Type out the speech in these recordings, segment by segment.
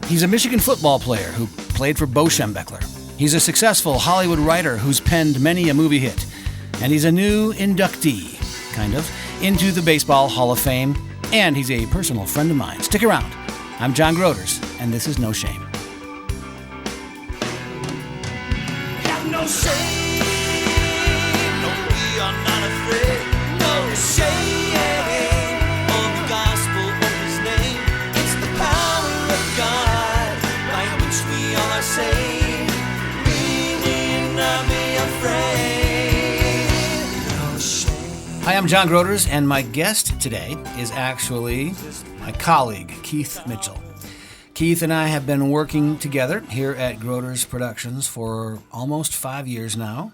He's a Michigan football player who played for Bo Schembechler. He's a successful Hollywood writer who's penned many a movie hit. And he's a new inductee, kind of, into the Baseball Hall of Fame. And he's a personal friend of mine. Stick around. I'm John Grooters, and this is No Shame. Have no shame, no, we are not afraid, no shame on the gospel of his name. It's the power of God by which we all are saved. We need not be afraid, no shame. Hi, I'm John Grooters, and my guest today is actually my colleague, Keith Mitchell. Keith and I have been working together here at Grooters Productions for almost 5 years now.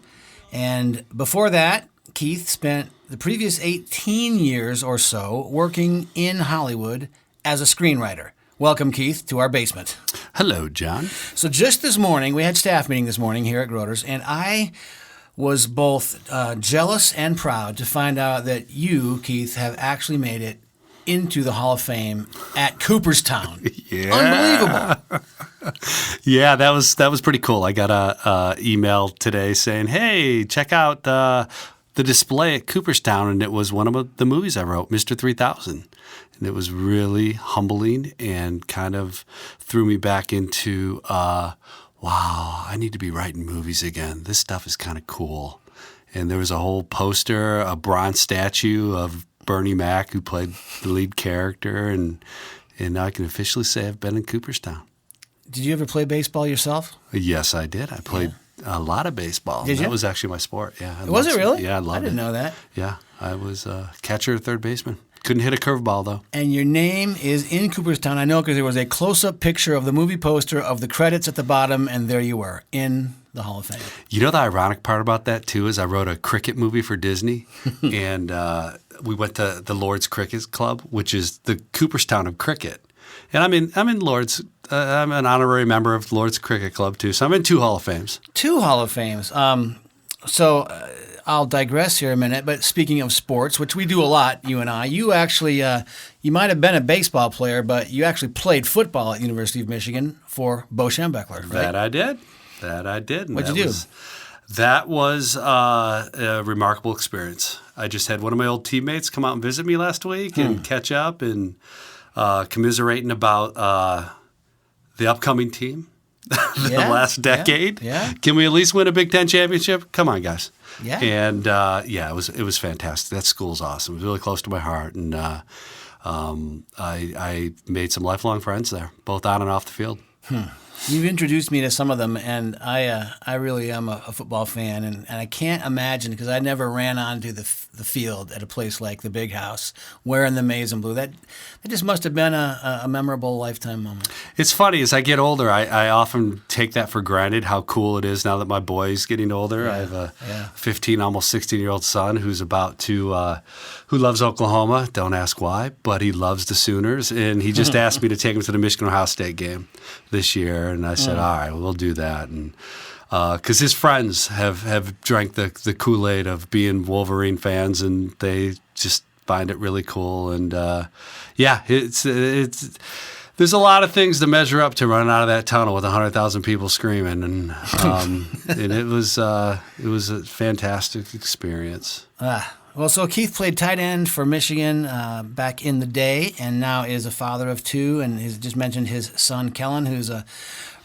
And before that, Keith spent the previous 18 years or so working in Hollywood as a screenwriter. Welcome, Keith, to our basement. Hello, John. So just this morning, we had staff meeting this morning here at Grooters, and I was both jealous and proud to find out that you, Keith, have actually made it into the Hall of Fame at Cooperstown. Yeah. Unbelievable. Yeah, that was pretty cool. I got a email today saying, "Hey, check out the display at Cooperstown," and it was one of the movies I wrote, Mr. 3000. And it was really humbling and kind of threw me back into, wow, I need to be writing movies again. This stuff is kind of cool. And there was a whole poster, a bronze statue of Bernie Mac, who played the lead character, and now I can officially say I've been in Cooperstown. Did you ever play baseball yourself? Yes, I did. I played a lot of baseball. Did you? That was actually my sport. Yeah. Was it really? Yeah, I loved it. I didn't know that. Yeah, I was a catcher or third baseman. Couldn't hit a curveball, though. And your name is in Cooperstown. I know because there was a close-up picture of the movie poster of the credits at the bottom, and there you were in the Hall of Fame. You know the ironic part about that, too, is I wrote a cricket movie for Disney, and we went to the Lord's Cricket Club, which is the Cooperstown of cricket. And I'm in Lord's. I'm an honorary member of Lord's Cricket Club, too, so I'm in 2 Hall of Fames. 2 Hall of Fames. I'll digress here a minute, but speaking of sports, which we do a lot, you and I, you actually, you might have been a baseball player, but you actually played football at the University of Michigan for Bo Schembechler, right? That I did. What'd you do? That was a remarkable experience. I just had one of my old teammates come out and visit me last week and catch up and commiserating about the upcoming team. The last decade. Yeah. Can we at least win a Big Ten championship? Come on, guys. Yeah. And it was fantastic. That school's awesome. It was really close to my heart, and I made some lifelong friends there, both on and off the field. You've introduced me to some of them, and I really am a football fan, and I can't imagine, because I never ran onto the field at a place like the Big House wearing the maize and blue. That just must have been a memorable lifetime moment. It's funny, as I get older, I often take that for granted, how cool it is now that my boy's getting older. Yeah, I have a 15, almost 16-year-old son who's about to who loves Oklahoma. Don't ask why, but he loves the Sooners, and he just asked me to take him to the Michigan-Ohio State game this year, and I said, all right, we'll do that. And because his friends have drank the Kool-Aid of being Wolverine fans, and they just find it really cool. And it's there's a lot of things to measure up to running out of that tunnel with 100,000 people screaming, and and it was a fantastic experience. Well, so Keith played tight end for Michigan back in the day, and now is a father of 2, and he's just mentioned his son, Kellen, who's a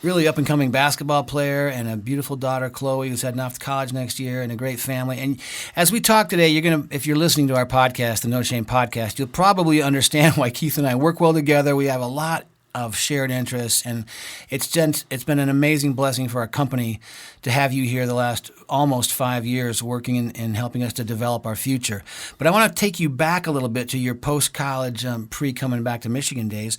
really up-and-coming basketball player, and a beautiful daughter, Chloe, who's heading off to college next year, and a great family. And as we talk today, if you're listening to our podcast, the No Shame Podcast, you'll probably understand why Keith and I work well together. We have a lot of shared interests, and it's been an amazing blessing for our company to have you here the last almost 5 years working and helping us to develop our future. But I want to take you back a little bit to your post-college, pre-coming back to Michigan days,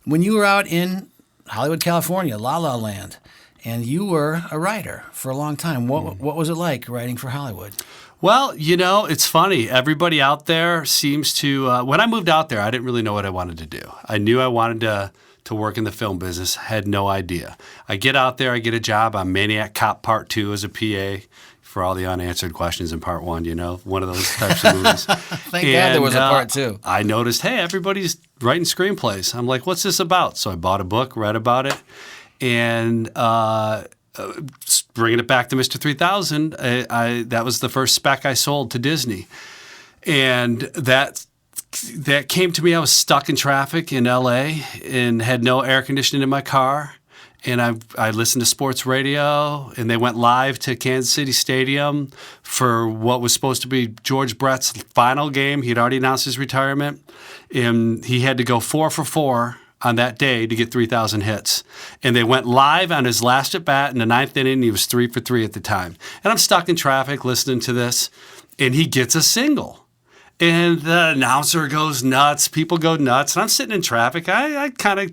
when you were out in Hollywood, California, La La Land, and you were a writer for a long time. What was it like writing for Hollywood? Well, it's funny. Everybody out there seems to when I moved out there, I didn't really know what I wanted to do. I knew I wanted to work in the film business, had no idea. I get out there, I get a job on Maniac Cop Part 2 as a PA for all the unanswered questions in part one, one of those types of movies. Thank God there was a part two. I noticed, hey, everybody's writing screenplays. I'm like, what's this about? So I bought a book, read about it, and bringing it back to Mr. 3000, that was the first spec I sold to Disney. And that came to me. I was stuck in traffic in L.A. and had no air conditioning in my car. And I listened to sports radio, and they went live to Kansas City Stadium for what was supposed to be George Brett's final game. He had already announced his retirement, and he had to go 4 for 4 on that day to get 3,000 hits. And they went live on his last at bat in the 9th inning. He was 3 for 3 at the time. And I'm stuck in traffic listening to this, and he gets a single. And the announcer goes nuts. People go nuts. And I'm sitting in traffic. I kind of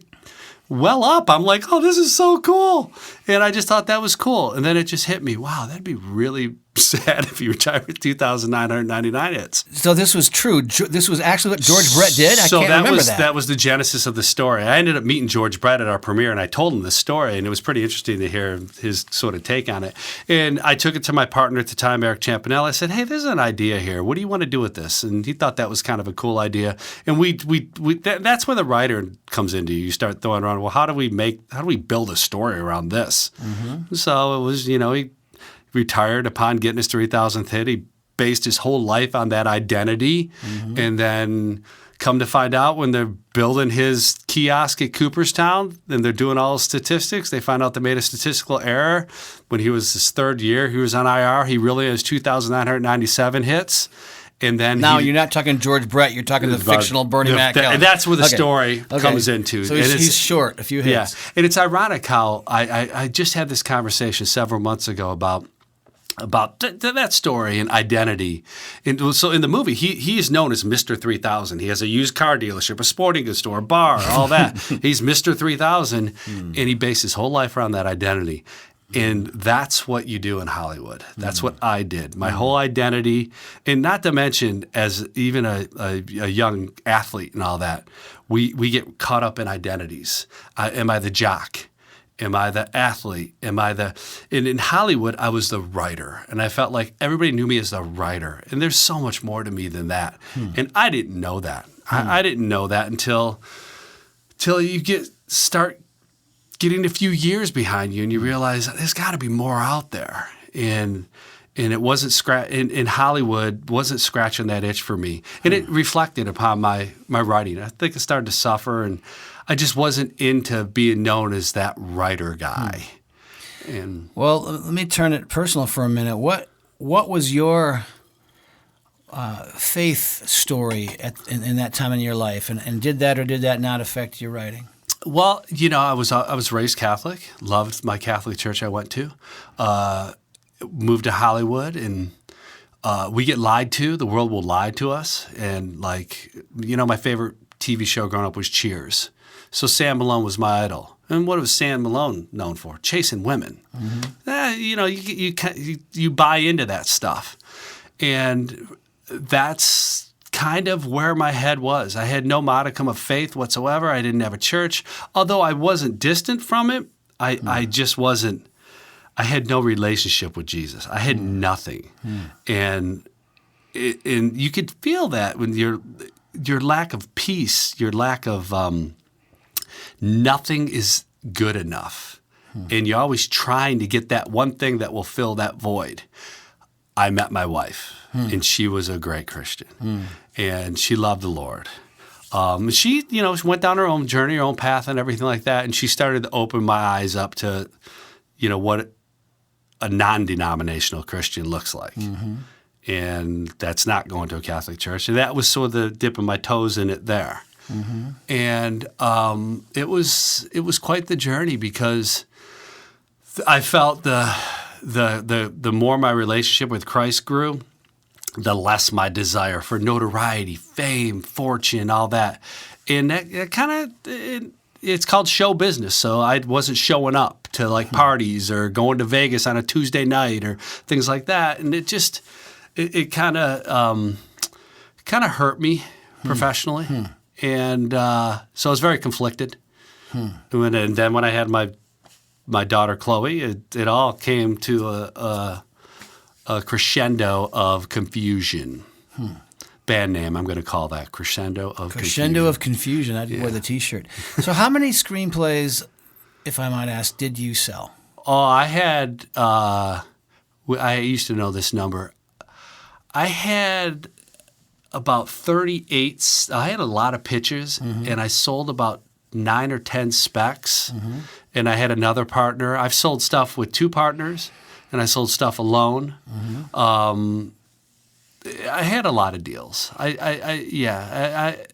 well up. I'm like, oh, this is so cool. And I just thought that was cool. And then it just hit me. Wow, that'd be really sad if you retired with 2,999 hits. So this was true. This was actually what George Brett did? I can't remember that. That was the genesis of the story. I ended up meeting George Brett at our premiere, and I told him this story, and it was pretty interesting to hear his sort of take on it. And I took it to my partner at the time, Eric Champanella. I said, hey, there's an idea here. What do you want to do with this? And he thought that was kind of a cool idea. And that's where the writer comes into you. You start throwing around, well, how do we build a story around this? Mm-hmm. So it was, he retired upon getting his 3,000th hit. He based his whole life on that identity. Mm-hmm. And then come to find out when they're building his kiosk at Cooperstown and they're doing all the statistics, they find out they made a statistical error. When he was his third year, he was on IR. He really has 2,997 hits. And then you're not talking George Brett. You're talking the fictional Bernie Mac. And that's where the story comes into. So he's short, a few hits. Yeah. And it's ironic how I just had this conversation several months ago about that story and identity. And so in the movie, he is known as Mr. 3000. He has a used car dealership, a sporting goods store, a bar, all that. He's Mr. 3000, and he based his whole life around that identity. And that's what you do in Hollywood. That's what I did. My whole identity, and not to mention as even a young athlete and all that, we get caught up in identities. Am I the jock? Am I the athlete? And in Hollywood, I was the writer. And I felt like everybody knew me as the writer. And there's so much more to me than that. And I didn't know that. I didn't know that until you start getting a few years behind you and you realize there's got to be more out there. And it wasn't in Hollywood wasn't scratching that itch for me. And it reflected upon my writing. I think I started to suffer, and I just wasn't into being known as that writer guy. And well, let me turn it personal for a minute. What was your faith story in that time in your life, and did that or did that not affect your writing? Well, I was raised Catholic, loved my Catholic church I went to, moved to Hollywood, and we get lied to. The world will lie to us. And my favorite TV show growing up was Cheers. So Sam Malone was my idol. And what was Sam Malone known for? Chasing women. Mm-hmm. You buy into that stuff. And that's kind of where my head was. I had no modicum of faith whatsoever. I didn't have a church. Although I wasn't distant from it, I just wasn't. I had no relationship with Jesus. I had nothing. And you could feel that when your lack of peace, your lack of nothing is good enough. And you're always trying to get that one thing that will fill that void. I met my wife, and she was a great Christian, and she loved the Lord. She went down her own journey, her own path, and everything like that, and she started to open my eyes up to, what a non-denominational Christian looks like. Mm-hmm. And that's not going to a Catholic church. And that was sort of the dipping my toes in it there. Mm-hmm. And it was quite the journey, because I felt the more my relationship with Christ grew, the less my desire for notoriety, fame, fortune, all that. And that kind of, it's called show business. So I wasn't showing up to parties or going to Vegas on a Tuesday night or things like that. And it just, it kind of hurt me professionally. And so I was very conflicted. And then when I had my daughter Chloe, it all came to a crescendo of confusion. Band name, I'm going to call that Crescendo of Crescendo Confusion. of Confusion. I'd wear the T-shirt. So how many screenplays, if I might ask, did you sell? Oh, I had, I used to know this number. I had about 38, I had a lot of pitches, and I sold about 9 or 10 specs, and I had another partner. I've sold stuff with 2 partners, and I sold stuff alone. I had a lot of deals. I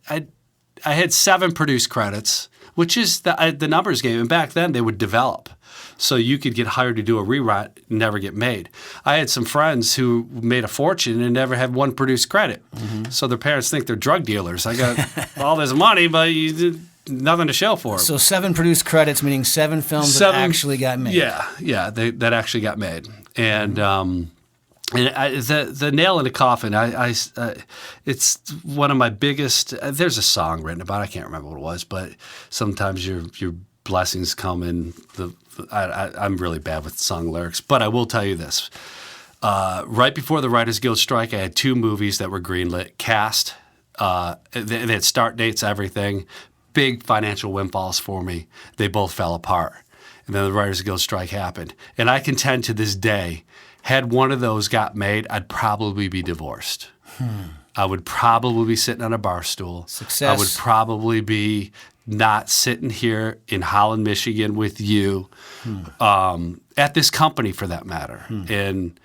had 7 produced credits, which is the numbers game. And back then, they would develop. So you could get hired to do a rewrite and never get made. I had some friends who made a fortune and never had 1 produced credit. So their parents think they're drug dealers. I got all this money, but you did nothing to show for it. So 7 produced credits, meaning 7 films that actually got made. Yeah, that actually got made. And the nail in the coffin, it's one of my biggest. There's a song written about it. I can't remember what it was, but sometimes your blessings come in. I'm really bad with song lyrics, but I will tell you this. Right before the Writers Guild strike, I had 2 movies that were greenlit, cast. They had start dates, everything. Big financial windfalls for me. They both fell apart. And then the Writers Guild strike happened. And I contend to this day, had one of those got made, I'd probably be divorced. I would probably be sitting on a bar stool. Success. I would probably be not sitting here in Holland, Michigan with you, at this company for that matter. And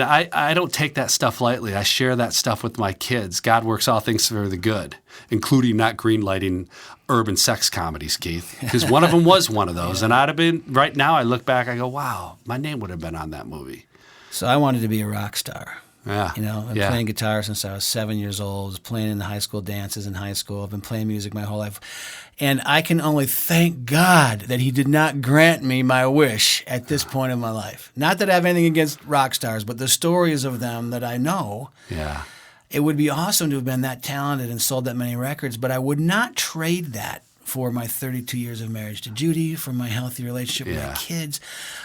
I don't take that stuff lightly. I share that stuff with my kids. God works all things for the good, including not greenlighting urban sex comedies, Keith, because one of them was one of those. And I'd have been, right now I look back, I go, wow, my name would have been on that movie. So I wanted to be a rock star. Yeah. You know, I've been playing guitar since I was 7 years old. I was playing in the high school dances in high school. I've been playing music my whole life. And I can only thank God that he did not grant me my wish at this point in my life. Not that I have anything against rock stars, but the stories of them that I know. Yeah. It would be awesome to have been that talented and sold that many records, but I would not trade that for my 32 years of marriage to Judy, for my healthy relationship with my kids.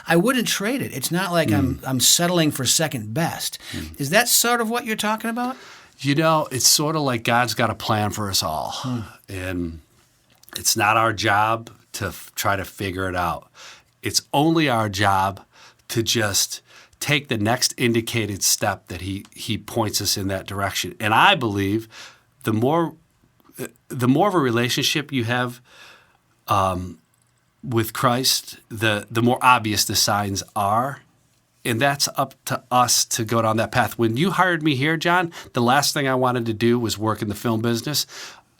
I wouldn't trade it. It's not like I'm settling for second best. Is that sort of what you're talking about? You know, it's sort of like God's got a plan for us all. And it's not our job to try to figure it out. It's only our job to just take the next indicated step that he points us in that direction. And I believe the more of a relationship you have with Christ, the more obvious the signs are. And that's up to us to go down that path. When you hired me here, John, the last thing I wanted to do was work in the film business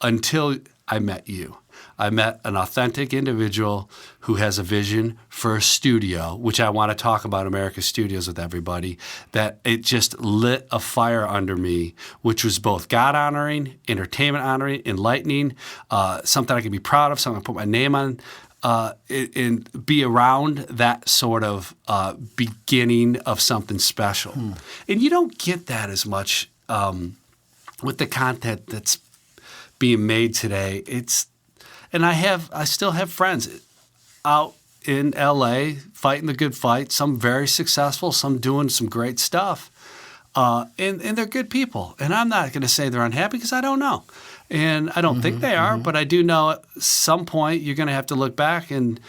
until I met you. I met an authentic individual who has a vision for a studio, which I want to talk about America's Studios with everybody, that it just lit a fire under me, which was both God-honoring, entertainment-honoring, enlightening, something I can be proud of, something I put my name on, and be around that sort of beginning of something special. And you don't get that as much with the content that's being made today. And I still have friends out in LA fighting the good fight, some very successful, some doing some great stuff. And they're good people. And I'm not going to say they're unhappy because I don't know. And I don't think they are, but I do know at some point you're going to have to look back and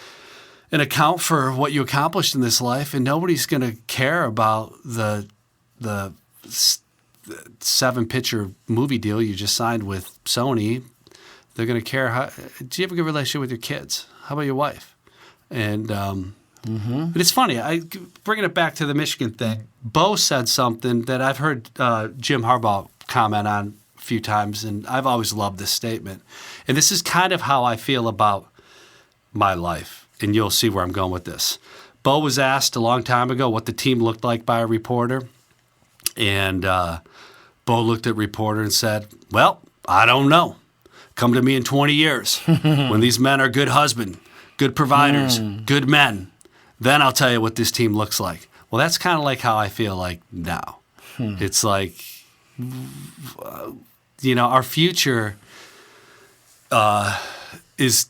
account for what you accomplished in this life. And nobody's going to care about the 7-picture movie deal you just signed with Sony. They're going to care. Do you have a good relationship with your kids? How about your wife? And but it's funny. Bringing it back to the Michigan thing. Bo said something that I've heard Jim Harbaugh comment on a few times, and I've always loved this statement. And this is kind of how I feel about my life, and you'll see where I'm going with this. Bo was asked a long time ago what the team looked like by a reporter, and Bo looked at reporter and said, "Well, I don't know. Come to me in 20 years when these men are good husbands, good providers, good men. Then I'll tell you what this team looks like." Well, that's kind of like how I feel like now. It's like, our future is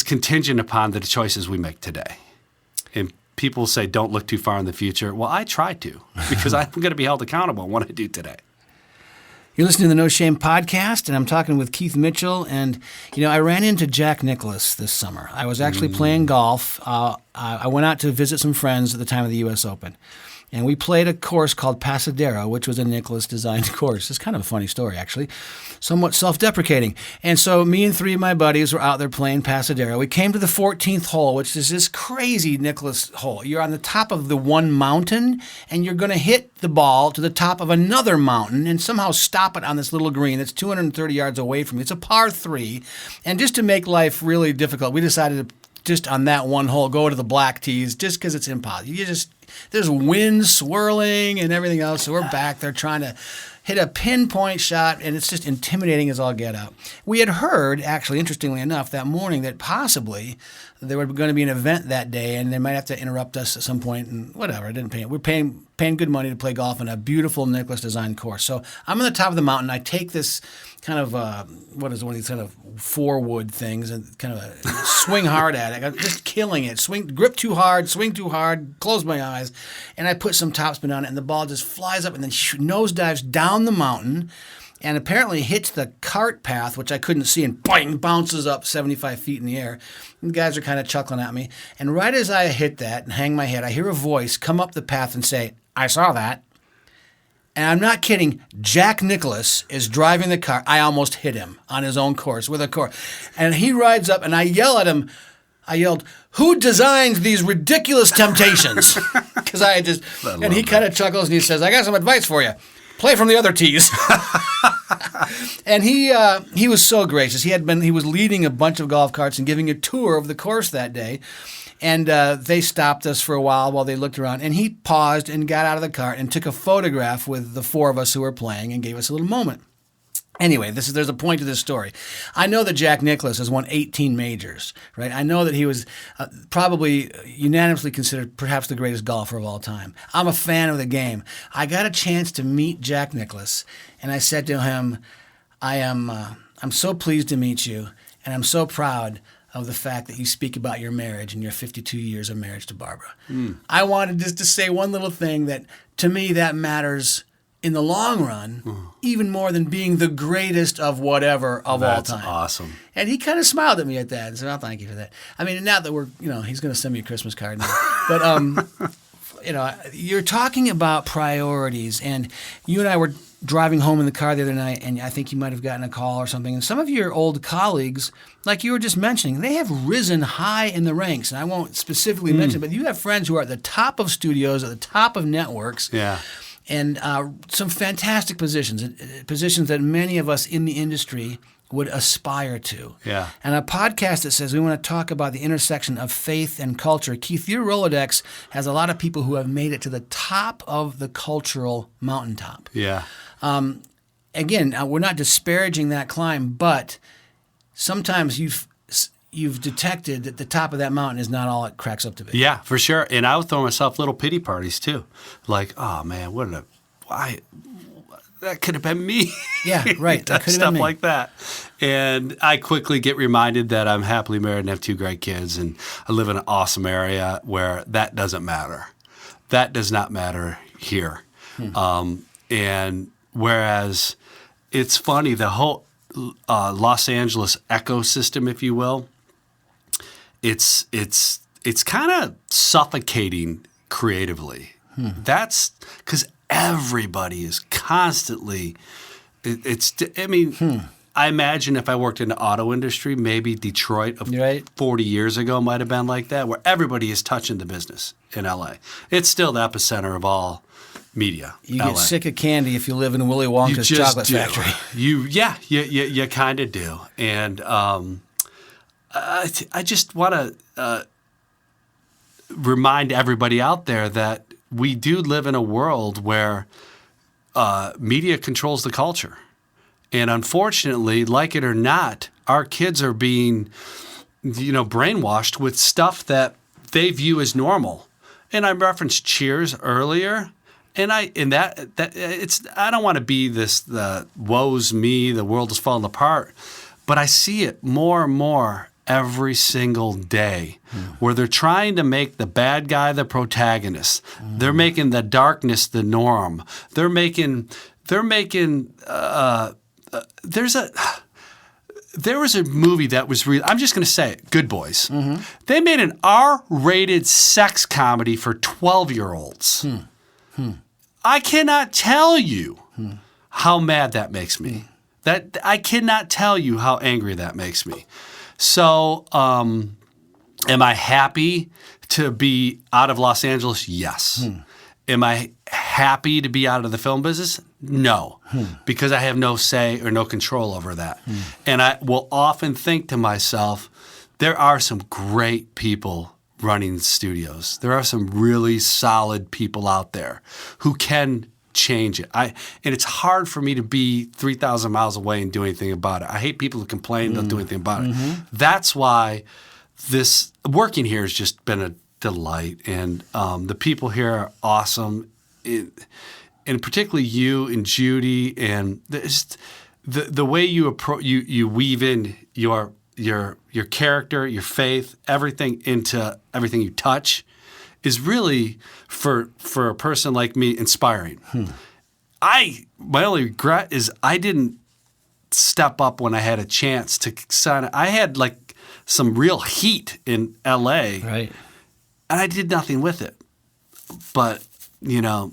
contingent upon the choices we make today. And people say don't look too far in the future. Well, I try to because I'm going to be held accountable on what I do today. You're listening to the No Shame podcast, and I'm talking with Keith Mitchell. And, I ran into Jack Nicklaus this summer. I was actually playing golf. I went out to visit some friends at the time of the U.S. Open. And we played a course called Pasadena, which was a Nicklaus-designed course. It's kind of a funny story, actually, somewhat self-deprecating. And so me and 3 of my buddies were out there playing Pasadena. We came to the 14th hole, which is this crazy Nicklaus hole. You're on the top of the one mountain, and you're going to hit the ball to the top of another mountain and somehow stop it on this little green that's 230 yards away from you. It's a par 3. And just to make life really difficult, we decided to just on that one hole go to the black tees just because it's impossible. There's wind swirling and everything else, so we're back there trying to hit a pinpoint shot, and it's just intimidating as all get out. We had heard, actually, interestingly enough, that morning that possibly there was going to be an event that day, and they might have to interrupt us at some point, and whatever. I didn't pay. We're paying good money to play golf on a beautiful Nicklaus designed course. So I'm on the top of the mountain. I take this kind of what is one of these kind of 4-wood things and kind of swing hard at it. I'm just killing it. Grip too hard, swing too hard, close my eyes, and I put some topspin on it, and the ball just flies up and then nosedives down the mountain and apparently hits the cart path, which I couldn't see, and boing, bounces up 75 feet in the air. And the guys are kind of chuckling at me. And right as I hit that and hang my head, I hear a voice come up the path and say, "I saw that." And I'm not kidding. Jack Nicklaus is driving the car. I almost hit him on his own course with a course. And he rides up, and I yell at him. I yelled, "Who designed these ridiculous temptations?" Because and he kind of chuckles and he says, "I got some advice for you. Play from the other tees." And he was so gracious. He was leading a bunch of golf carts and giving a tour of the course that day. And they stopped us for a while they looked around. And he paused and got out of the cart and took a photograph with the 4 of us who were playing and gave us a little moment. Anyway, there's a point to this story. I know that Jack Nicklaus has won 18 majors, right? I know that he was probably unanimously considered perhaps the greatest golfer of all time. I'm a fan of the game. I got a chance to meet Jack Nicklaus, and I said to him, I'm so pleased to meet you, and I'm so proud of the fact that you speak about your marriage and your 52 years of marriage to Barbara. I wanted just to say one little thing that, to me, that matters in the long run, even more than being the greatest of whatever of all time. That's awesome. And he kind of smiled at me at that and said, "Oh, thank you for that." I mean, now that we're, he's going to send me a Christmas card now. But, you're talking about priorities, and you and I were driving home in the car the other night, and I think you might have gotten a call or something, and some of your old colleagues, like you were just mentioning, they have risen high in the ranks, and I won't specifically mention, but you have friends who are at the top of studios, at the top of networks. Yeah. And some fantastic positions that many of us in the industry would aspire to. Yeah. And a podcast that says we want to talk about the intersection of faith and culture. Keith, your Rolodex has a lot of people who have made it to the top of the cultural mountaintop. Yeah. Again, we're not disparaging that climb, but sometimes you've detected that the top of that mountain is not all it cracks up to be. Yeah, for sure. And I would throw myself little pity parties too. Like, oh man, why that could have been me. Yeah, right. That could have stuff been me. Like that. And I quickly get reminded that I'm happily married and have 2 great kids, and I live in an awesome area where that doesn't matter. That does not matter here. And whereas it's funny, the whole Los Angeles ecosystem, if you will, it's kind of suffocating creatively. That's because everybody is constantly. I imagine if I worked in the auto industry, maybe Detroit of 40 years ago might have been like that, where everybody is touching the business in LA. It's still the epicenter of all media. You LA. get sick of candy if you live in Willy Wonka's chocolate factory. You kind of do. And I just want to remind everybody out there that we do live in a world where media controls the culture. And unfortunately, like it or not, our kids are being, brainwashed with stuff that they view as normal. And I referenced Cheers earlier. And I don't want to be the woe's me, the world is falling apart, but I see it more and more every single day where they're trying to make the bad guy the protagonist. They're making the darkness the norm. There was a movie that was I'm just going to say it, Good Boys. They made an R-rated sex comedy for 12-year-olds. I cannot tell you how mad that makes me. That I cannot tell you how angry that makes me. So, am I happy to be out of Los Angeles? Yes. Am I happy to be out of the film business? No, because I have no say or no control over that. And I will often think to myself, there are some great people running studios. There are some really solid people out there who can change it. And it's hard for me to be 3,000 miles away and do anything about it. I hate people who complain and don't do anything about it. That's why this working here has just been a delight, and the people here are awesome, and particularly you and Judy, and the way you approach, you weave in your character, your faith, everything into everything you touch, is really for a person like me inspiring. My only regret is I didn't step up when I had a chance to sign. I had like some real heat in L.A. Right. And I did nothing with it. But Well,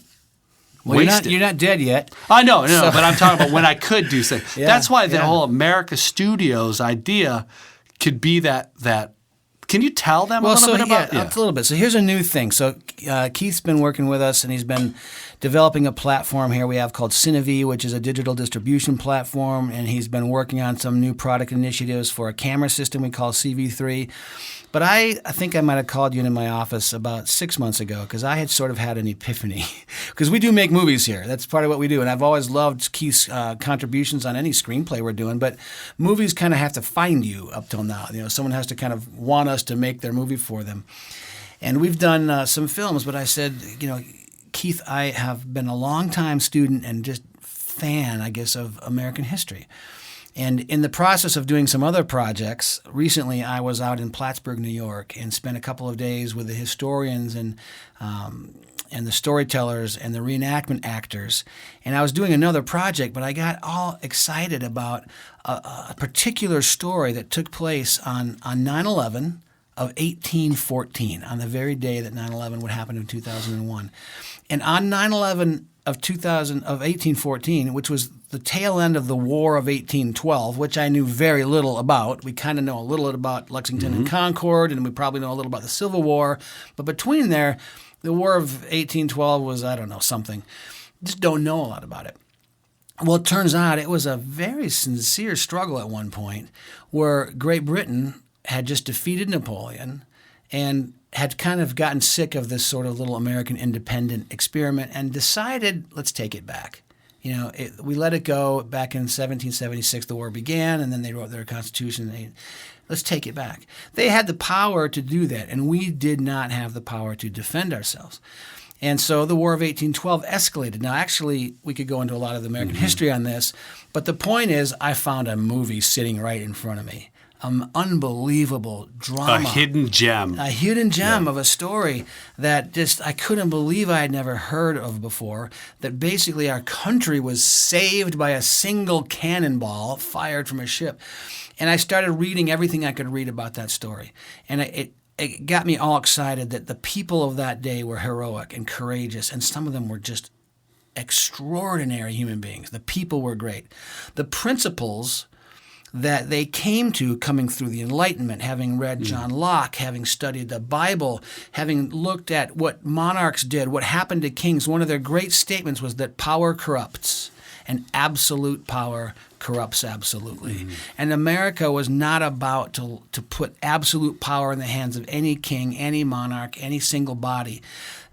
wasted. you're not dead yet. I know, but I'm talking about when I could do things. Yeah, That's why the yeah. whole America Studios idea could be that. Can you tell them a little bit about a little bit. So here's a new thing. So Keith's been working with us, and he's been developing a platform here we have called Cinevi, which is a digital distribution platform, and he's been working on some new product initiatives for a camera system we call CV3. But I think I might have called you in my office about 6 months ago because I had sort of had an epiphany. Because we do make movies here. That's part of what we do. And I've always loved Keith's contributions on any screenplay we're doing. But movies kind of have to find you up till now. Someone has to kind of want us to make their movie for them. And we've done some films. But I said, Keith, I have been a long-time student and just fan, I guess, of American history. And in the process of doing some other projects, recently I was out in Plattsburgh, New York, and spent a couple of days with the historians and the storytellers and the reenactment actors. And I was doing another project, but I got all excited about a particular story that took place on 9/11 of 1814, on the very day that 9/11 would happen in 2001. And on 9/11 of 1814, which was the tail end of the War of 1812, which I knew very little about. We kind of know a little bit about Lexington and Concord, and we probably know a little about the Civil War. But between there, the War of 1812 was, I don't know, something. Just don't know a lot about it. Well, it turns out it was a very sincere struggle at one point where Great Britain had just defeated Napoleon and had kind of gotten sick of this sort of little American independent experiment and decided, let's take it back. We let it go back in 1776. The war began, and then they wrote their Constitution. Let's take it back. They had the power to do that, and we did not have the power to defend ourselves. And so the War of 1812 escalated. Now, actually, we could go into a lot of the American history on this, but the point is I found a movie sitting right in front of me. Unbelievable drama. A hidden gem. A hidden gem of a story that just I couldn't believe I had never heard of before, that basically our country was saved by a single cannonball fired from a ship. And I started reading everything I could read about that story. And it got me all excited that the people of that day were heroic and courageous, and some of them were just extraordinary human beings. The people were great. The principles that they came to coming through the Enlightenment, having read John Locke, having studied the Bible, having looked at what monarchs did, what happened to kings. One of their great statements was that power corrupts, and absolute power corrupts absolutely. And America was not about to put absolute power in the hands of any king, any monarch, any single body.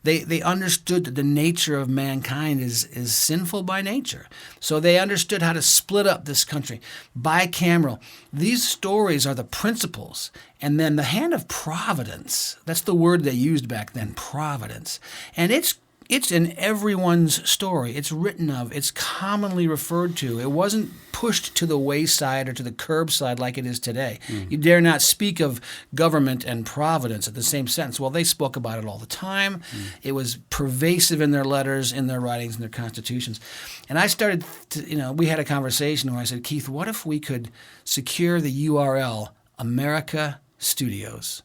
They understood that the nature of mankind is sinful by nature. So they understood how to split up this country. Bicameral. These stories are the principles. And then the hand of providence, that's the word they used back then, providence. And it's it's in everyone's story. It's written of. It's commonly referred to. It wasn't pushed to the wayside or to the curbside like it is today. You dare not speak of government and providence in the same sentence. Well, they spoke about it all the time. It was pervasive in their letters, in their writings, in their constitutions. And I started to, we had a conversation where I said, Keith, what if we could secure the URL America Studios?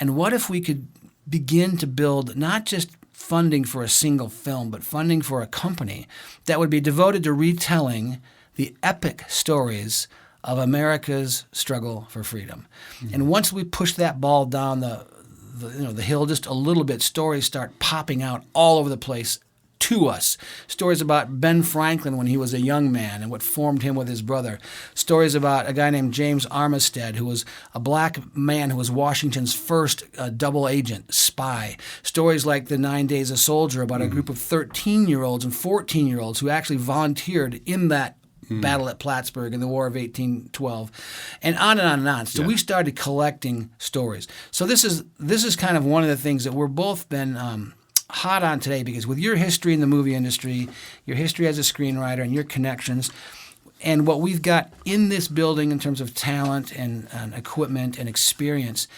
And what if we could begin to build not just funding for a single film, but funding for a company that would be devoted to retelling the epic stories of America's struggle for freedom. And once we push that ball down the hill just a little bit, stories start popping out all over the place to us. Stories about Ben Franklin when he was a young man and what formed him with his brother. Stories about a guy named James Armistead, who was a black man who was Washington's first double agent, spy. Stories like The 9 Days a Soldier about a group of 13-year-olds and 14-year-olds who actually volunteered in that battle at Plattsburgh in the War of 1812, and on and on and on. So we started collecting stories. So this is kind of one of the things that we're both been hot on today, because with your history in the movie industry, your history as a screenwriter, and your connections, and what we've got in this building in terms of talent and equipment and experience,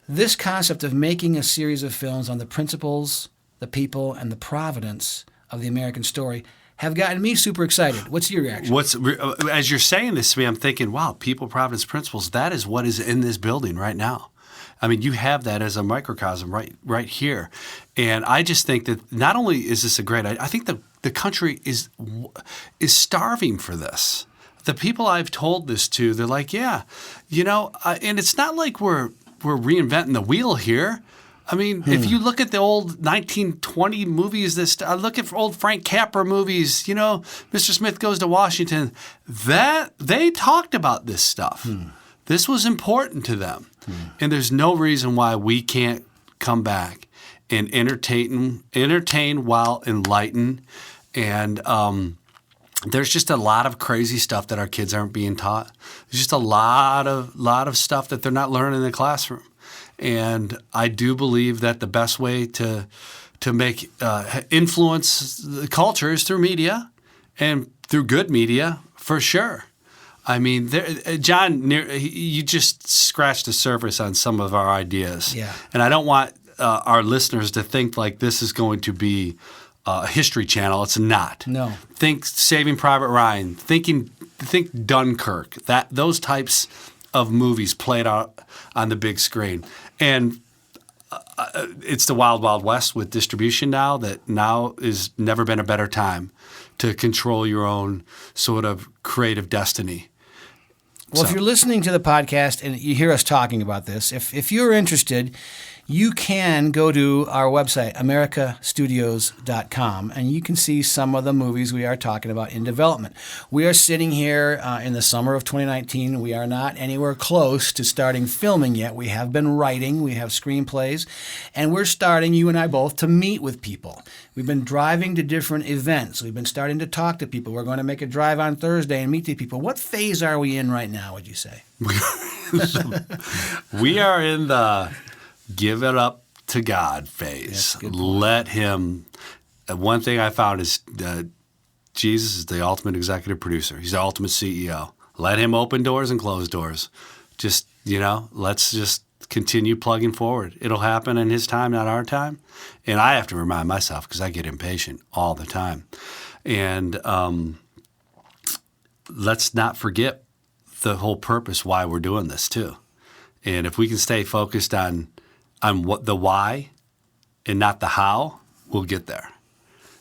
this concept of making a series of films on the principles, the people, and the providence of the American story have gotten me super excited. What's your reaction? As you're saying this to me, I'm thinking, wow, people, providence, principles, that is what is in this building right now. I mean, you have that as a microcosm right here. And I just think that not only is this a great idea, I think the country is starving for this. The people I've told this to, they're like, yeah, and it's not like we're reinventing the wheel here. I mean, if you look at the old 1920 movies, look at old Frank Capra movies, Mr. Smith Goes to Washington, that they talked about this stuff. This was important to them. And there's no reason why we can't come back and entertain while enlighten. And there's just a lot of crazy stuff that our kids aren't being taught. There's just a lot of stuff that they're not learning in the classroom. And I do believe that the best way to make influence the culture is through media, and through good media for sure. I mean, John, you just scratched the surface on some of our ideas. Yeah. And I don't want our listeners to think like this is going to be a History Channel. It's not. No. Think Saving Private Ryan. Think Dunkirk. Those types of movies played out on the big screen. And it's the wild, wild west with distribution now, that now is never been a better time to control your own sort of creative destiny. Well, if you're listening to the podcast and you hear us talking about this, if you're interested, you can go to our website, americastudios.com, and you can see some of the movies we are talking about in development. We are sitting here in the summer of 2019. We are not anywhere close to starting filming yet. We have been writing. We have screenplays, and we're starting, you and I both, to meet with people. We've been driving to different events. We've been starting to talk to people. We're going to make a drive on Thursday and meet the people. What phase are we in right now, would you say? We are in the give it up to God phase. Let him. One thing I found is Jesus is the ultimate executive producer. He's the ultimate CEO. Let him open doors and close doors. Just, let's just continue plugging forward. It'll happen in his time, not our time. And I have to remind myself, because I get impatient all the time. And let's not forget the whole purpose why we're doing this too. And if we can stay focused on what the why and not the how, we'll get there.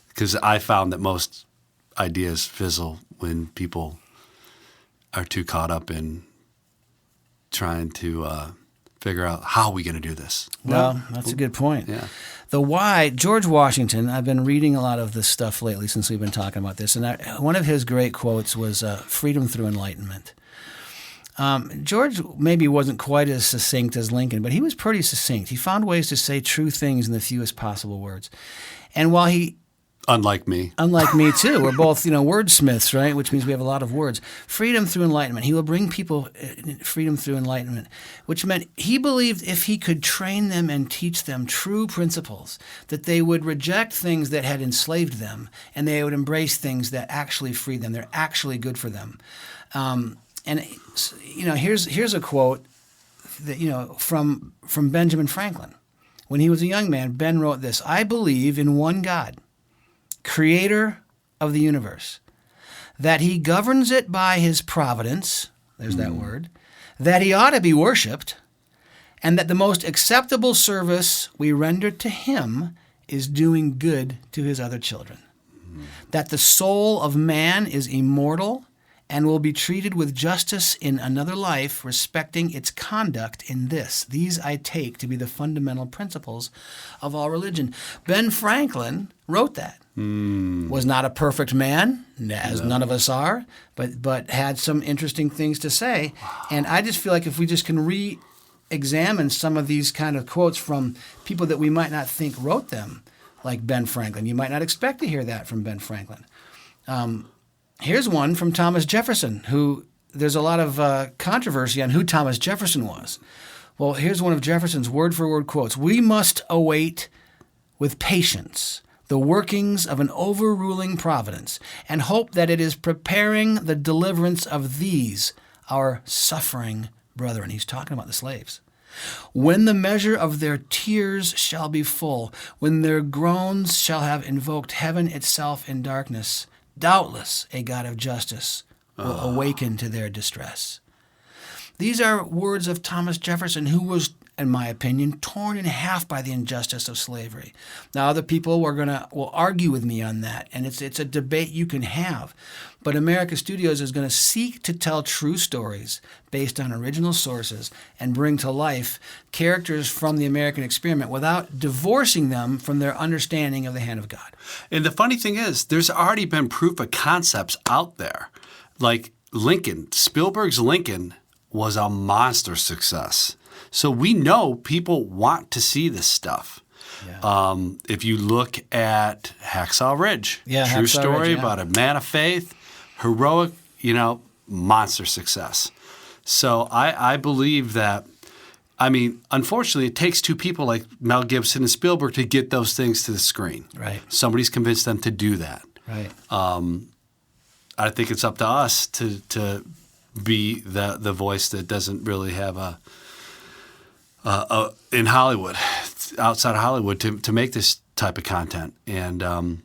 Because I found that most ideas fizzle when people are too caught up in trying to figure out how are we going to do this. Well, that's a good point. Yeah. The why, George Washington, I've been reading a lot of this stuff lately since we've been talking about this, and one of his great quotes was freedom through enlightenment. George maybe wasn't quite as succinct as Lincoln, but he was pretty succinct. He found ways to say true things in the fewest possible words. And while he Unlike me. Unlike me, too. We're both, wordsmiths, right? Which means we have a lot of words. Freedom through enlightenment. He will bring people freedom through enlightenment, which meant he believed if he could train them and teach them true principles, that they would reject things that had enslaved them and they would embrace things that actually freed them. They're actually good for them. Here's a quote that, from Benjamin Franklin. When he was a young man, Ben wrote this: "I believe in one God, creator of the universe, that he governs it by his providence," there's that word, "that he ought to be worshipped, and that the most acceptable service we render to him is doing good to his other children. That the soul of man is immortal and will be treated with justice in another life, respecting its conduct in this. These I take to be the fundamental principles of all religion." Ben Franklin wrote that. Was not a perfect man, as none of us are, but had some interesting things to say. Wow. And I just feel like if we just can re-examine some of these kind of quotes from people that we might not think wrote them, like Ben Franklin. You might not expect to hear that from Ben Franklin. Here's one from Thomas Jefferson, who there's a lot of controversy on who Thomas Jefferson was. Well, here's one of Jefferson's word-for-word quotes: "We must await with patience the workings of an overruling providence, and hope that it is preparing the deliverance of these, our suffering brethren." He's talking about the slaves. "When the measure of their tears shall be full, when their groans shall have invoked heaven itself in darkness, doubtless a God of justice will awaken to their distress." These are words of Thomas Jefferson, who was, in my opinion, torn in half by the injustice of slavery. Now, other people will argue with me on that, and it's a debate you can have. But America Studios is going to seek to tell true stories based on original sources and bring to life characters from the American experiment without divorcing them from their understanding of the hand of God. And the funny thing is, there's already been proof of concepts out there. Like Lincoln, Spielberg's Lincoln was a monster success. So we know people want to see this stuff. Yeah. If you look at Hacksaw Ridge, true story about a man of faith, heroic, monster success. So I believe that, unfortunately, it takes two people like Mel Gibson and Spielberg to get those things to the screen. Right. Somebody's convinced them to do that. Right. I think it's up to us to be the voice that doesn't really have in Hollywood, outside of Hollywood, to make this type of content. And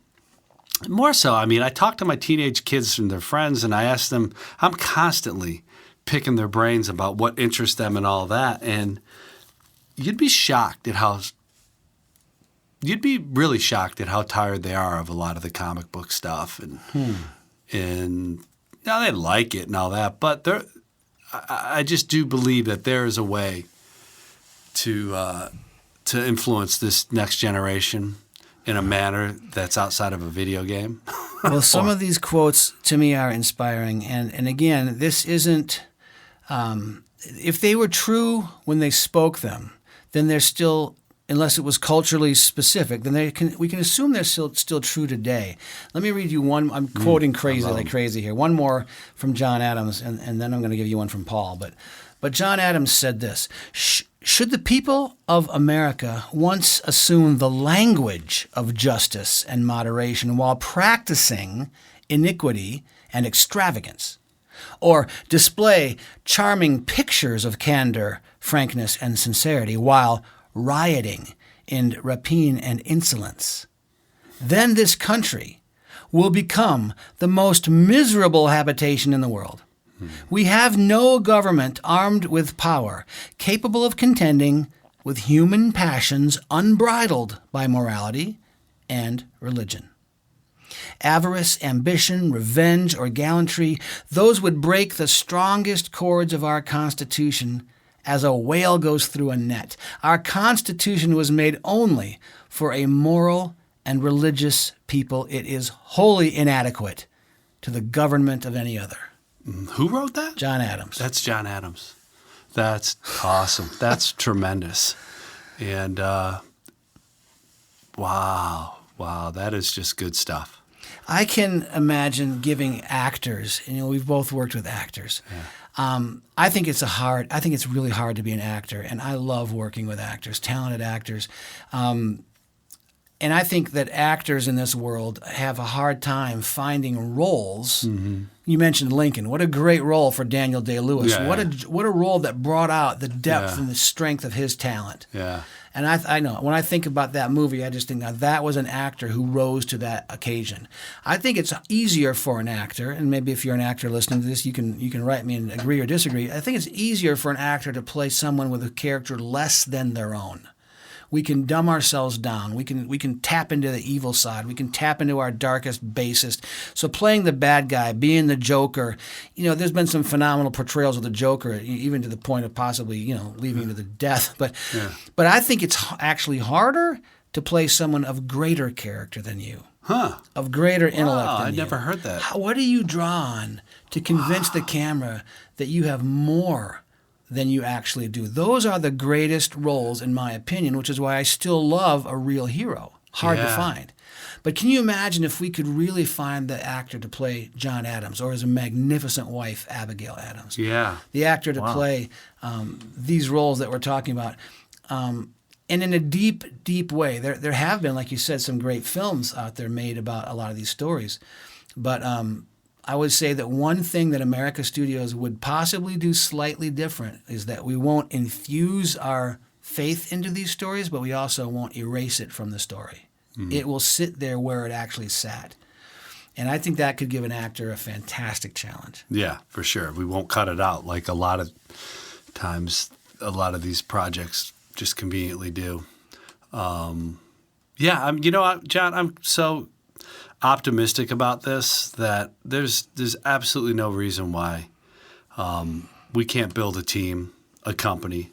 more so, I talk to my teenage kids and their friends, and I ask them, I'm constantly picking their brains about what interests them and all that. And you'd be really shocked at how tired they are of a lot of the comic book stuff. And now they like it and all that, but I just do believe that there is a way to influence this next generation in a manner that's outside of a video game. Well, some of these quotes to me are inspiring, and again, this isn't. If they were true when they spoke them, then they're still. Unless it was culturally specific, then we can assume they're still true today. Let me read you one. I'm quoting crazy here. One more from John Adams, and then I'm going to give you one from Paul. But John Adams said this: "Should the people of America once assume the language of justice and moderation while practicing iniquity and extravagance, or display charming pictures of candor, frankness, and sincerity while rioting in rapine and insolence, then this country will become the most miserable habitation in the world. We have no government armed with power, capable of contending with human passions unbridled by morality and religion. Avarice, ambition, revenge, or gallantry, those would break the strongest cords of our Constitution as a whale goes through a net. Our Constitution was made only for a moral and religious people. It is wholly inadequate to the government of any other." Who wrote that? John Adams. That's John Adams. That's awesome. That's tremendous. And wow. Wow, that is just good stuff. I can imagine giving actors, we've both worked with actors. I think it's really hard to be an actor, and I love working with actors, talented actors. And I think that actors in this world have a hard time finding roles. Mm-hmm. You mentioned Lincoln. What a great role for Daniel Day-Lewis. Yeah. What a role that brought out the depth and the strength of his talent. Yeah. And I know when I think about that movie, I just think now that was an actor who rose to that occasion. I think it's easier for an actor, and maybe if you're an actor listening to this, you can write me and agree or disagree. I think it's easier for an actor to play someone with a character less than their own. We can dumb ourselves down. We can tap into the evil side. We can tap into our darkest, basest. So playing the bad guy, being the Joker, there's been some phenomenal portrayals of the Joker, even to the point of possibly, leaving to the death. But I think it's actually harder to play someone of greater character than you, of greater intellect than I you. never heard that. What do you draw on to convince the camera that you have more than you actually do? Those are the greatest roles, in my opinion, which is why I still love a real hero. Hard to find. But can you imagine if we could really find the actor to play John Adams or his magnificent wife, Abigail Adams? Yeah. The actor to play these roles that we're talking about. And in a deep, deep way. There have been, like you said, some great films out there made about a lot of these stories. But I would say that one thing that America Studios would possibly do slightly different is that we won't infuse our faith into these stories, but we also won't erase it from the story. Mm-hmm. It will sit there where it actually sat. And I think that could give an actor a fantastic challenge. Yeah, for sure. We won't cut it out like a lot of times a lot of these projects just conveniently do. John, I'm so optimistic about this that there's absolutely no reason why we can't build a team, a company,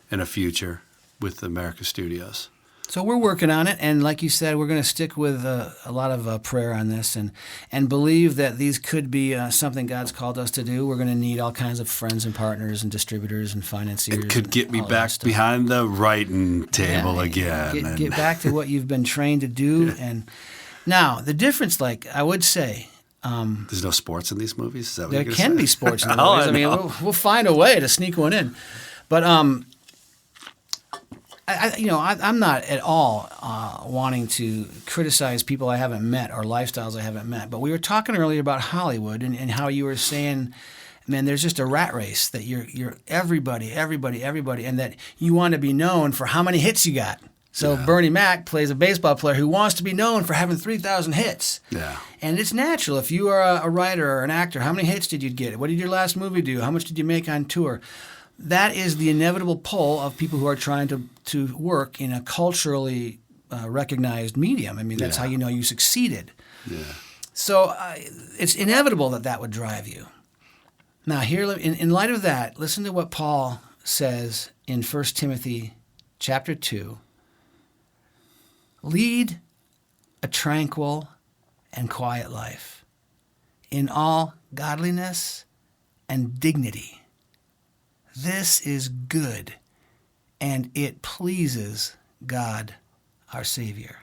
and a future with America Studios. So we're working on it, and like you said, we're going to stick with a lot of prayer on this and believe that these could be something God's called us to do. We're going to need all kinds of friends and partners and distributors and financiers. It could get me back behind the writing table again. Get back to what you've been trained to do. And now, the difference, like I would say... there's no sports in these movies? Is that what there you're can say? be sports in the movies. I mean, we'll find a way to sneak one in. But... I'm not at all wanting to criticize people I haven't met or lifestyles I haven't met. But we were talking earlier about Hollywood and how you were saying, man, there's just a rat race that you're everybody, and that you want to be known for how many hits you got. So Bernie Mac plays a baseball player who wants to be known for having 3,000 hits. Yeah. And it's natural. If you are a writer or an actor, how many hits did you get? What did your last movie do? How much did you make on tour? That is the inevitable pull of people who are trying to work in a culturally recognized medium. I mean, that's how you know you succeeded. Yeah. So it's inevitable that would drive you. Now, here, in light of that, listen to what Paul says in 1 Timothy chapter 2. Lead a tranquil and quiet life in all godliness and dignity. This is good, and it pleases God, our Savior.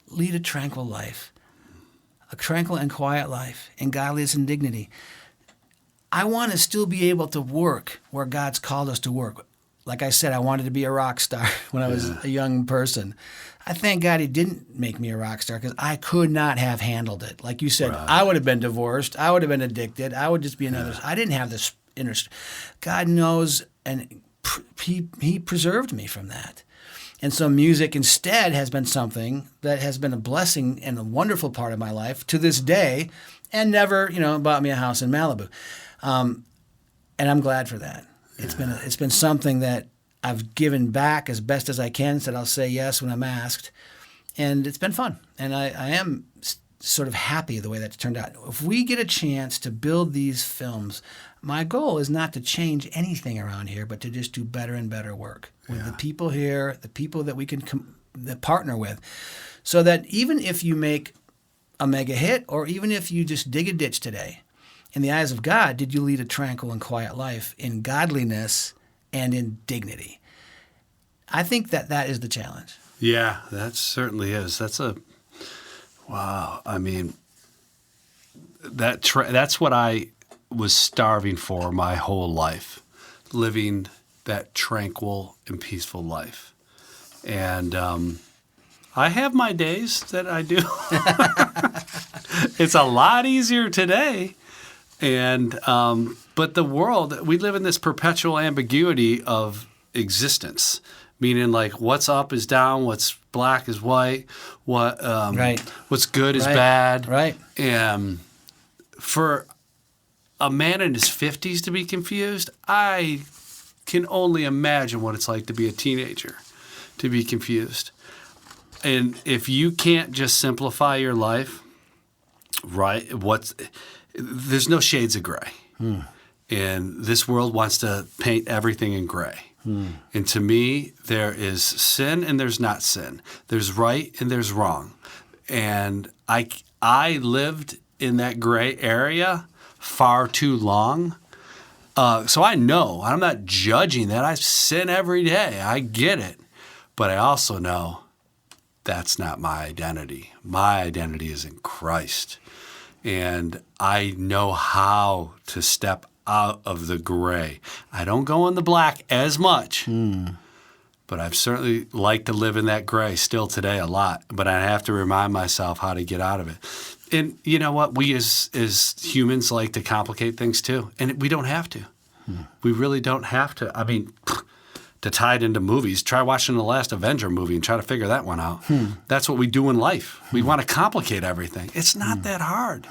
Lead a tranquil life, a tranquil and quiet life, in godliness and dignity. I want to still be able to work where God's called us to work. Like I said, I wanted to be a rock star when I was a young person. I thank God He didn't make me a rock star because I could not have handled it. Like you said, I would have been divorced. I would have been addicted. I would just be another. I didn't have this interest. God knows, and He preserved me from that. And so music instead has been something that has been a blessing and a wonderful part of my life to this day, and never, bought me a house in Malibu. And I'm glad for that. It's been something that I've given back as best as I can, said I'll say yes when I'm asked. And it's been fun. And I am sort of happy the way that's turned out. If we get a chance to build these films, my goal is not to change anything around here, but to just do better and better work with the people here, the people that we can partner with, so that even if you make a mega hit or even if you just dig a ditch today, in the eyes of God, did you lead a tranquil and quiet life in godliness and in dignity? I think that is the challenge. Yeah, that certainly is. Wow. I mean, that's what I was starving for my whole life, living that tranquil and peaceful life. And I have my days that I do. It's a lot easier today. And but the world, we live in this perpetual ambiguity of existence, meaning like what's up is down, what's black is white, what's good is bad. Right. And for a man in his 50s to be confused, I can only imagine what it's like to be a teenager, to be confused. And if you can't just simplify your life, right, there's no shades of gray. And this world wants to paint everything in gray. And to me, there is sin and there's not sin. There's right and there's wrong. And I lived in that gray area far too long. So I know, I'm not judging that. I sin every day. I get it. But I also know that's not my identity. My identity is in Christ. And I know how to step out of the gray. I don't go in the black as much, but I've certainly liked to live in that gray still today a lot. But I have to remind myself how to get out of it. And you know what? We as humans like to complicate things too. And we don't have to. We really don't have to. I mean, to tie it into movies, try watching the last Avenger movie and try to figure that one out. That's what we do in life. We want to complicate everything. It's not that hard.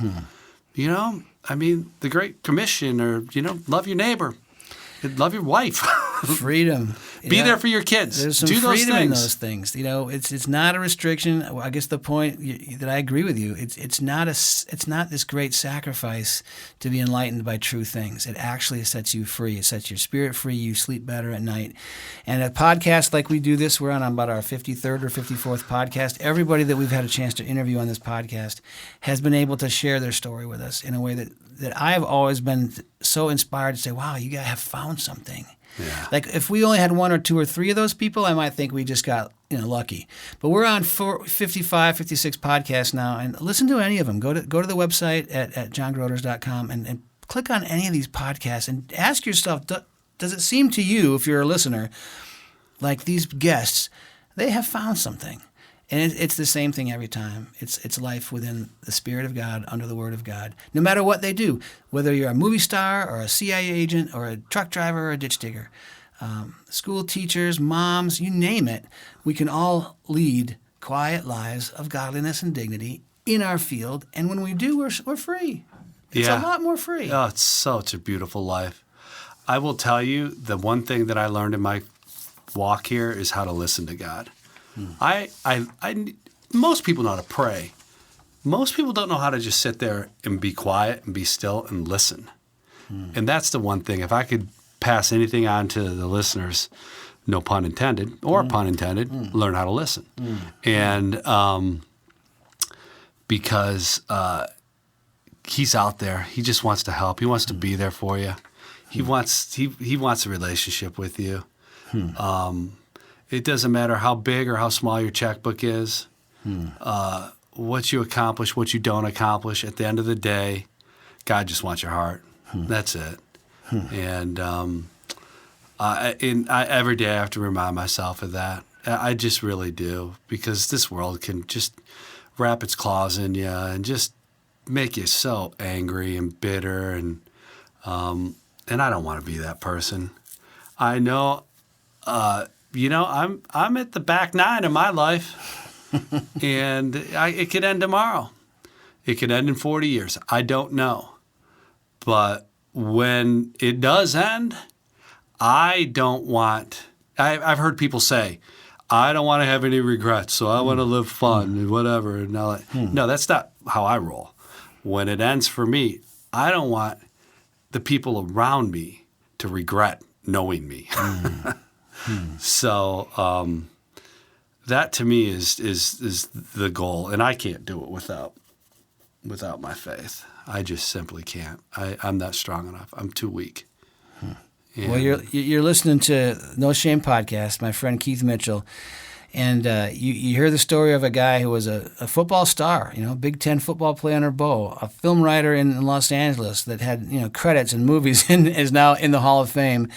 You know, I mean, the Great Commission, or, you know, love your neighbor, love your wife. Freedom. Be there for your kids. There's some do those freedom things. in those things. You know, it's not a restriction. I guess the point that I agree with you. It's not this great sacrifice to be enlightened by true things. It actually sets you free. It sets your spirit free. You sleep better at night. And a podcast like we do this, we're on about our 53rd or 54th podcast. Everybody that we've had a chance to interview on this podcast has been able to share their story with us in a way that I have always been so inspired to say, wow, you guys have found something. Yeah. Like if we only had one or two or three of those people, I might think we just got lucky. But we're on 55, 56 podcasts now, and listen to any of them. Go to the website at johngrooters.com and click on any of these podcasts and ask yourself, does it seem to you, if you're a listener, like these guests, they have found something? And it's the same thing every time. It's life within the Spirit of God, under the Word of God. No matter what they do, whether you're a movie star or a CIA agent or a truck driver or a ditch digger, school teachers, moms, you name it, we can all lead quiet lives of godliness and dignity in our field. And when we do, we're free. It's a lot more free. Oh, it's such a beautiful life. I will tell you, the one thing that I learned in my walk here is how to listen to God. Most people know how to pray. Most people don't know how to just sit there and be quiet and be still and listen. And that's the one thing. If I could pass anything on to the listeners, no pun intended, or pun intended, learn how to listen. And because he's out there, he just wants to help. He wants to be there for you. He wants a relationship with you. It doesn't matter how big or how small your checkbook is, what you accomplish, what you don't accomplish. At the end of the day, God just wants your heart. That's it. And every day I have to remind myself of that. I just really do, because this world can just wrap its claws in you and just make you so angry and bitter, and I don't want to be that person. I know. I'm at the back nine of my life, and it could end tomorrow. It could end in 40 years. I don't know. But when it does end, I don't want – I've heard people say, I don't want to have any regrets, so I want to live fun and whatever. And no, that's not how I roll. When it ends for me, I don't want the people around me to regret knowing me. So that to me is the goal, and I can't do it without my faith. I just simply can't. I'm not strong enough. I'm too weak. Well, you're listening to No Shame Podcast. My friend Keith Mitchell And you hear the story of a guy who was a football star, Big Ten football player under Bo, a film writer in Los Angeles that had credits in movies and is now in the Hall of Fame,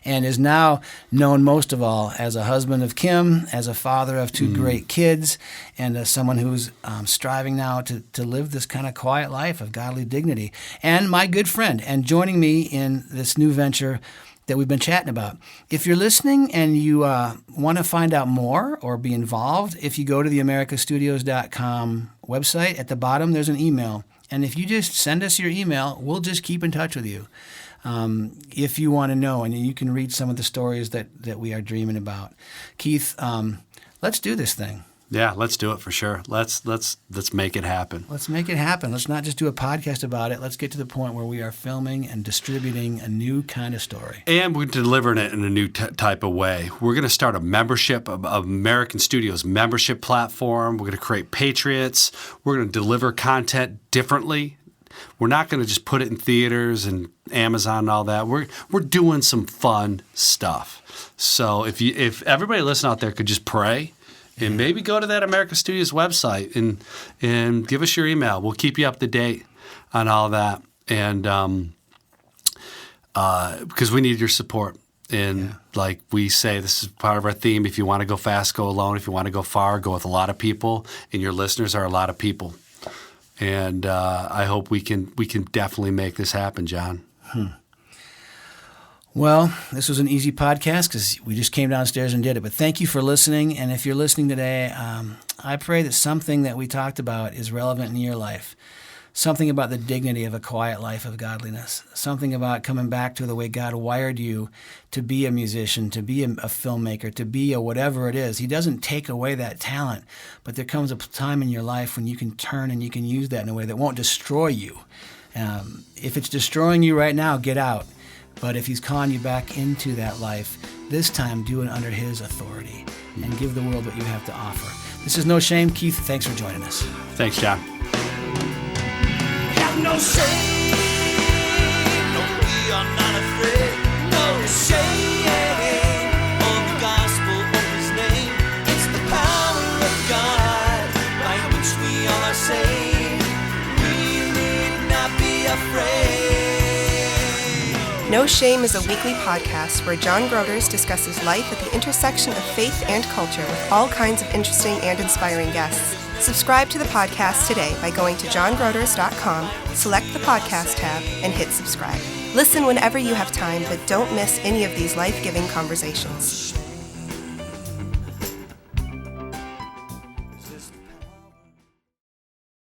and is now known most of all as a husband of Kim, as a father of two great kids, and as someone who's striving now to live this kind of quiet life of godly dignity. And my good friend, and joining me in this new venture that we've been chatting about. If you're listening and you want to find out more or be involved, if you go to the americastudios.com website, at the bottom there's an email. And if you just send us your email, we'll just keep in touch with you. If you want to know, and you can read some of the stories that we are dreaming about. Keith, let's do this thing. Yeah, let's do it for sure. Let's make it happen. Let's make it happen. Let's not just do a podcast about it. Let's get to the point where we are filming and distributing a new kind of story. And we're delivering it in a new type of way. We're going to start a membership, of American Studios membership platform. We're going to create Patriots. We're going to deliver content differently. We're not going to just put it in theaters and Amazon and all that. We're doing some fun stuff. So if everybody listening out there could just pray, and maybe go to that America Studios website and give us your email. We'll keep you up to date on all that. And because we need your support. And like we say, this is part of our theme. If you want to go fast, go alone. If you want to go far, go with a lot of people. And your listeners are a lot of people. And I hope we can definitely make this happen, John. Well, this was an easy podcast because we just came downstairs and did it. But thank you for listening. And if you're listening today, I pray that something that we talked about is relevant in your life. Something about the dignity of a quiet life of godliness. Something about coming back to the way God wired you to be a musician, to be a filmmaker, to be a whatever it is. He doesn't take away that talent, but there comes a time in your life when you can turn and you can use that in a way that won't destroy you. If it's destroying you right now, get out. But if he's calling you back into that life, this time do it under his authority and give the world what you have to offer. This is No Shame. Keith, thanks for joining us. Thanks, John. Have no shame, no, we are not afraid, no shame of the gospel of his name. It's the power of God by which we all are saved. We need not be afraid. No Shame is a weekly podcast where John Grooters discusses life at the intersection of faith and culture with all kinds of interesting and inspiring guests. Subscribe to the podcast today by going to johngrooters.com, select the podcast tab, and hit subscribe. Listen whenever you have time, but don't miss any of these life-giving conversations.